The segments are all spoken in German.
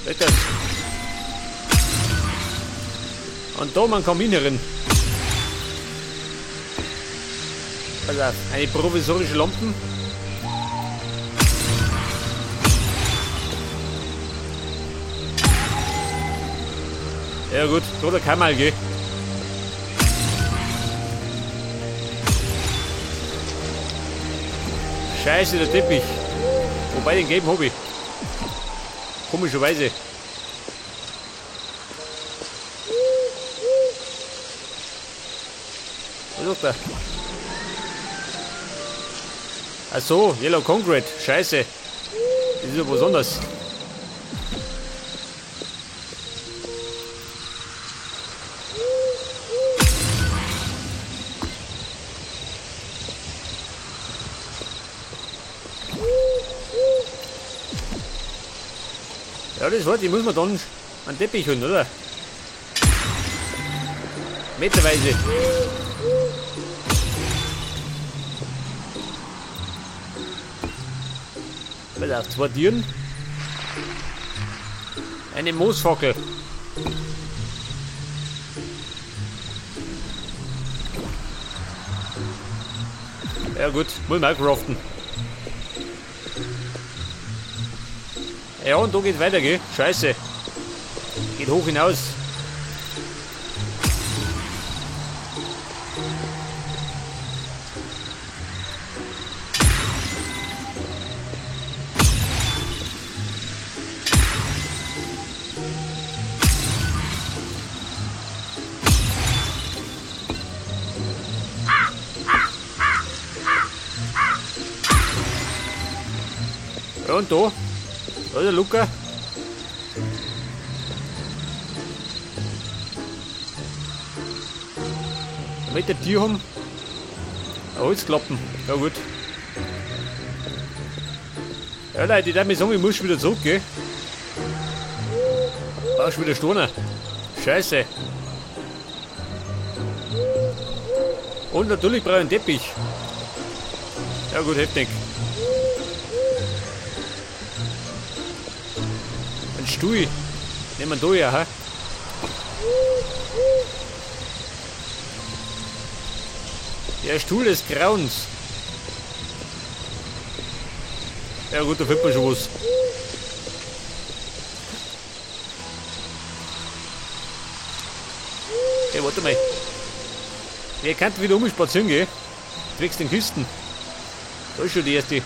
Weg das. Und da man Kamin herin. Pass auf, eine provisorische Lampen. Ja gut, da kann mal gehen. Scheiße, der Teppich. Wobei, den geben habe ich. Komischerweise. Was sagt er? Ach so, Yellow Concrete. Scheiße. Das ist ja was anderes. Ja, das Wort, die muss man dann einen Teppich holen, oder? Meterweise. Pass auf, 2 Tieren. Eine Moosfackel. Ja gut, muss man auch craften. Ja, und da geht weiter, gell? Scheiße. Geht hoch hinaus. Ja, und da? Da ist der Luca. Damit der Tier haben. Holzklappen. Ja gut. Ja Leute, ich darf mir sagen, ich muss schon wieder zurück, gell? Da ist wieder Stoner. Scheiße. Und natürlich brauche ich einen Teppich. Ja gut, heftig. Ein Stuhl. Nehmen wir da ja, ha? Der Stuhl des Grauens. Ja gut, da findet man schon was. Hey, warte mal. Wer kann wieder spazieren gehen? Zwecks den Kisten. Da ist schon die erste.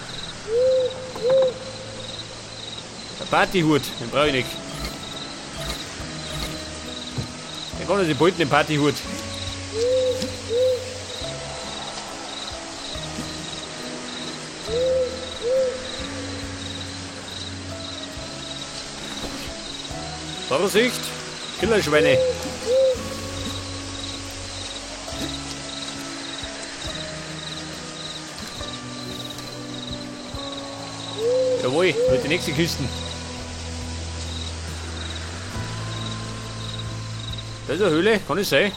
Der Partyhut, den brauche ich nicht. Der kann nicht behalten, den Partyhut. Vorsicht! Killerschweine! Jawohl, mit den nächsten Kisten. Das ist eine Höhle, kann es sein?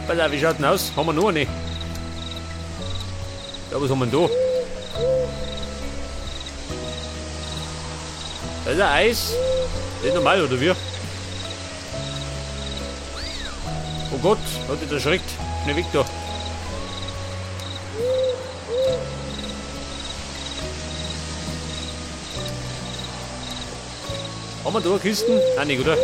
Pass auf, wie schaut denn aus? Haben wir noch eine? Ja, was haben wir denn da? Das ist ein Eis. Das ist normal, oder wie? Oh Gott, hat dich erschreckt. Schnell weg da. Haben wir da Kisten? Ah, nicht, oder?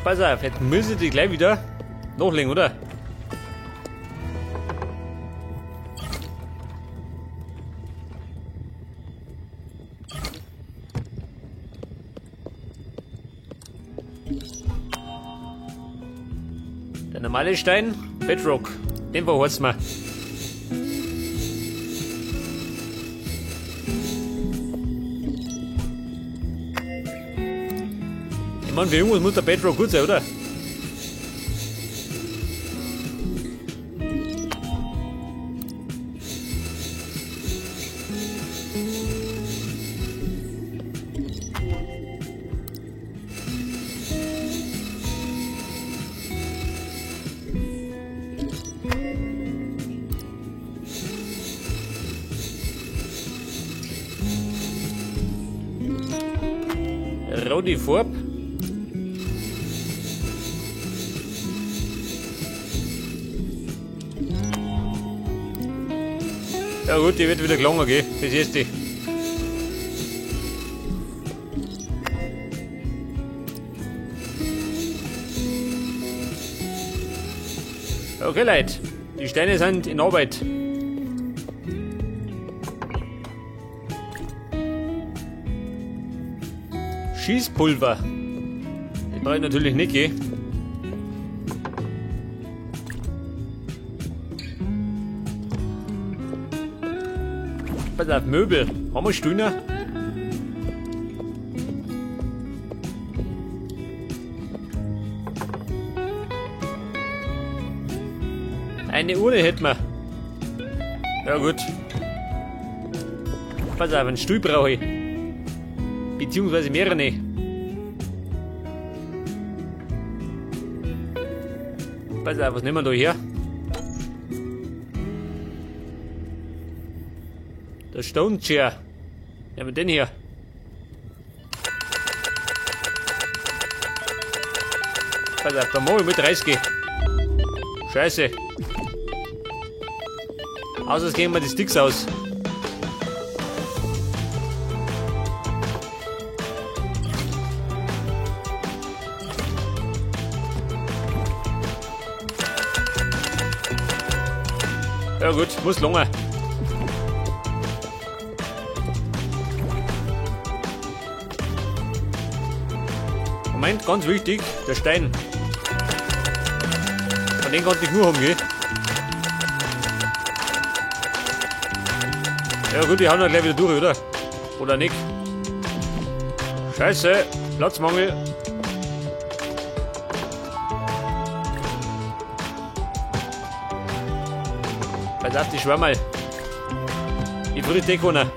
Pass auf, jetzt müssen die gleich wieder nachlegen, oder? Der normale Stein, Bedrock, den verheizt man. Ich meine, für irgendwas muss der Bedrock gut sein, oder? Da die Farbe. Ja gut, die wird wieder länger gehen. Das ist die. Okay Leute, die Steine sind in Arbeit. Schießpulver. Das brauche ich natürlich nicht, gell? Pass auf, Möbel. Haben wir Stühner? Eine Urne hätten wir. Ja gut. Pass auf, einen Stuhl brauche ich. Beziehungsweise mehrere. Pass auf, was nehmen wir da her? Der Stone Chair. Nehmen wir den hier. Pass auf, da mach ich mit 30. Scheiße. Außer es gehen wir die Sticks aus. Ja gut, muss lange. Moment, ganz wichtig, der Stein. Von dem kannst du nicht nur haben, gell? Ja gut, die hauen dann gleich wieder durch, oder? Oder nicht? Scheiße, Platzmangel. Pass auf, die Schwammerl. Ich friert eh keiner.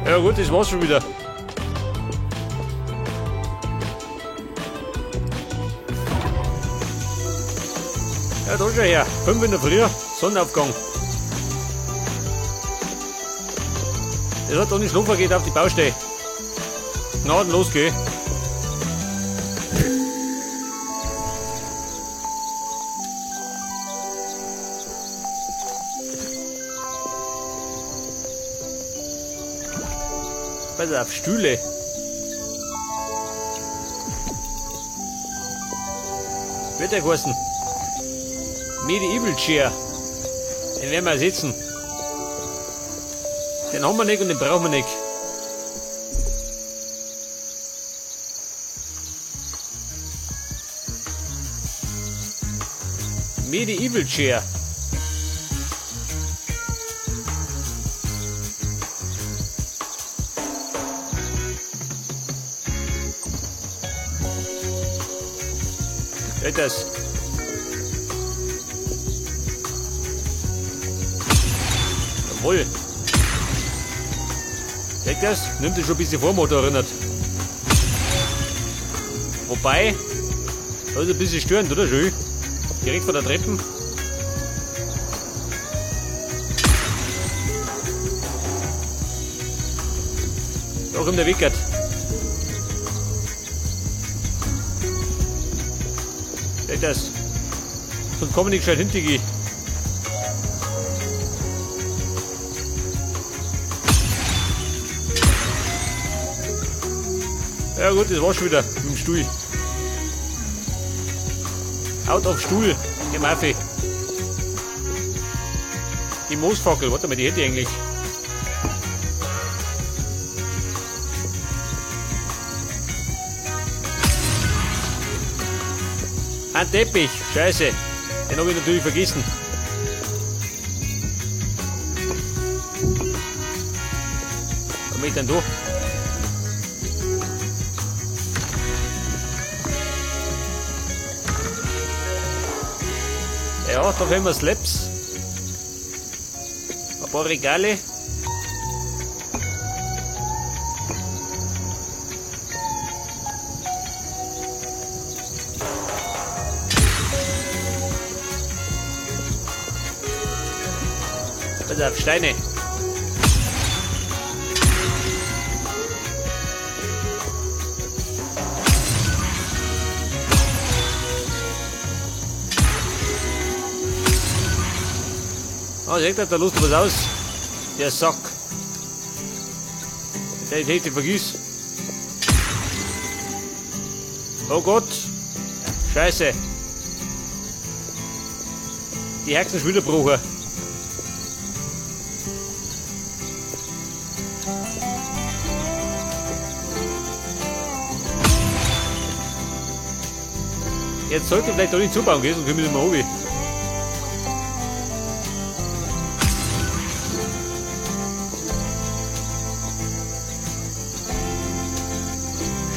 Ja gut, das war's schon wieder. Ja, da schon her. 5 in der Früh, Sonnenaufgang. Das hat ohne Schlafen geht auf die Baustelle. Gnadenlos geh. Pass auf, Stühle. Wird der geheißen? Medieval Chair. Den werden wir ersetzen. Den haben wir nicht und den brauchen wir nicht. Medieval Chair. Seht das? Jawohl. Seht das? Nimmt sich schon ein bisschen Vormotor erinnert. Wobei, das ist ein bisschen störend, oder schön? Direkt von der Treppe. Da kommt der Wickert. Seht das? Sonst kommen nicht gescheit hinter die. Ja gut, das war's schon wieder mit dem Stuhl. Out auf Stuhl, geh mal auf. Die Moosfackel, warte mal, die hätte ich eigentlich. Ein Teppich, scheiße. Den habe ich natürlich vergessen. Komm ich denn da? Ja, da haben wir Slabs. Ein paar Regale. Pass auf, Steine. Oh, seht ihr, da lust was aus. Der Sack. Der ich hätte vergiss. Oh Gott. Scheiße. Die Hexen schon wieder gebrochen. Jetzt sollte ich vielleicht doch nicht zubauen gehen, sonst können wir nicht mehr hoch.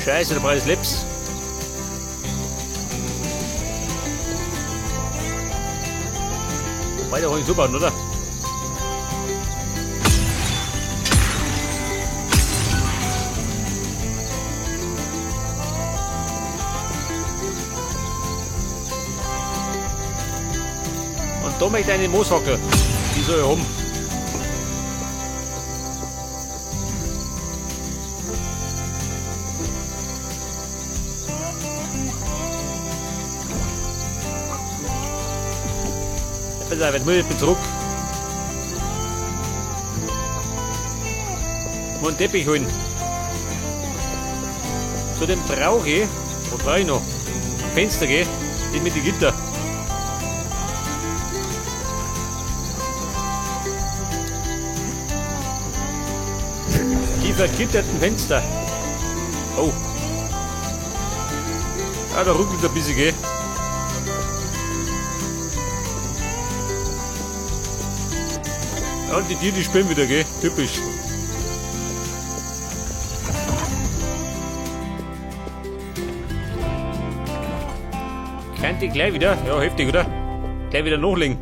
Scheiße, da brauche ich Lips. Weiter auch nicht zubauen, oder? Und da möchte ich eine Mooshocke. Die soll ich haben. Pass auf, jetzt muss ich zurück. Mal einen Teppich holen. Zu dem brauche ich, was brauche ich noch? Am Fenster gehen, den mit den Gitter. Die vergitterten Fenster. Oh. Ah, da ruckelt ein bisschen, gell? Ja, die Tiere, die spielen wieder, gell? Typisch. Kann die gleich wieder? Ja, heftig, oder? Gleich wieder nachlegen.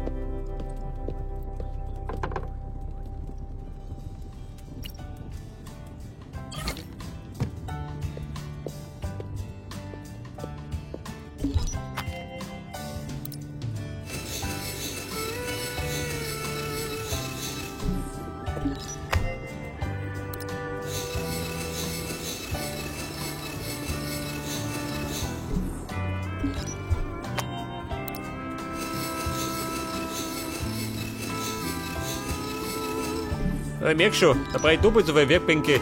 Ja, ich merke schon, da brauche ich doppelt so viele Werkbänke.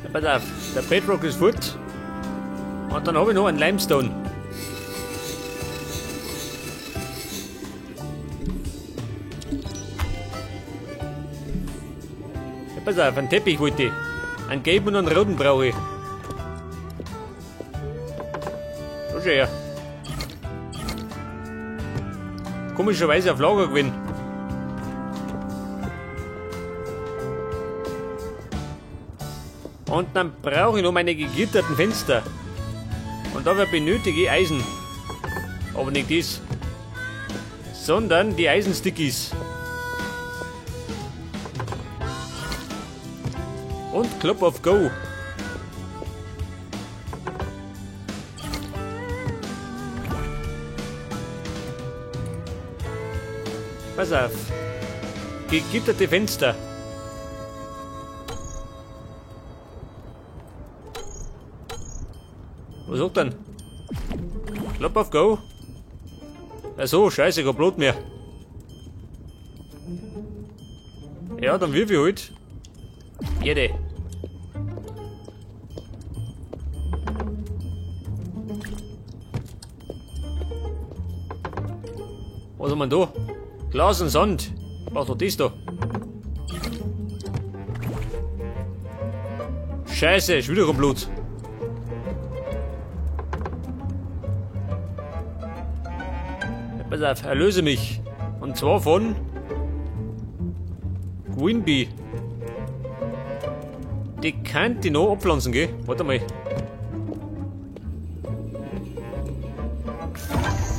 Ja, pass auf, der Bedrock ist fort. Und dann habe ich noch einen Limestone. Pass auf, einen Teppich wollte ich. Einen gelben und einen roten brauche ich. So schön, ja. Komischerweise auf Lager gewinnen. Und dann brauche ich noch meine gegitterten Fenster. Und dafür benötige ich Eisen. Aber nicht das. Sondern die Eisenstickies. Und Club of Go. Pass auf. Gegitterte Fenster. Was sagt denn? Club of Go? Achso, scheiße, kein Blut mehr. Ja, dann wirf ich halt. Jede. Was haben wir da? Glas und Sand. Braucht doch das da. Scheiße, ist wieder kein Blut. Pass auf, erlöse mich. Und zwar von Queenbee. Die kann die noch abpflanzen, gell? Warte mal.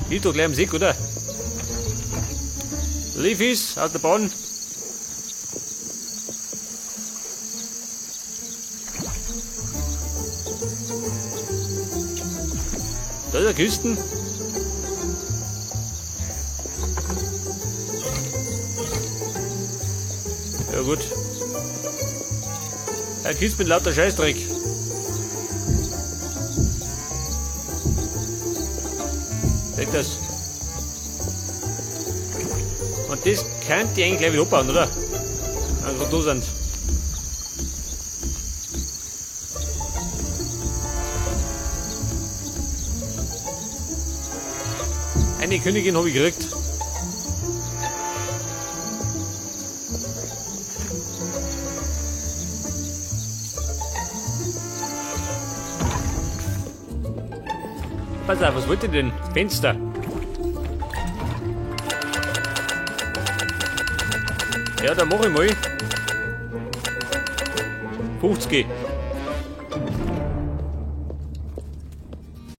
Ist doch gleich am See, oder? Leafys aus der Bahn. Da ist der Küsten. Ja gut. Er küsst mit lauter Scheißdreck. Weg das. Und das könnt ihr eigentlich gleich wieder abbauen, oder? Also da sind. Eine Königin habe ich gekriegt. Pass auf, was wollt ihr denn? Fenster. Ja, dann mach ich mal. 50.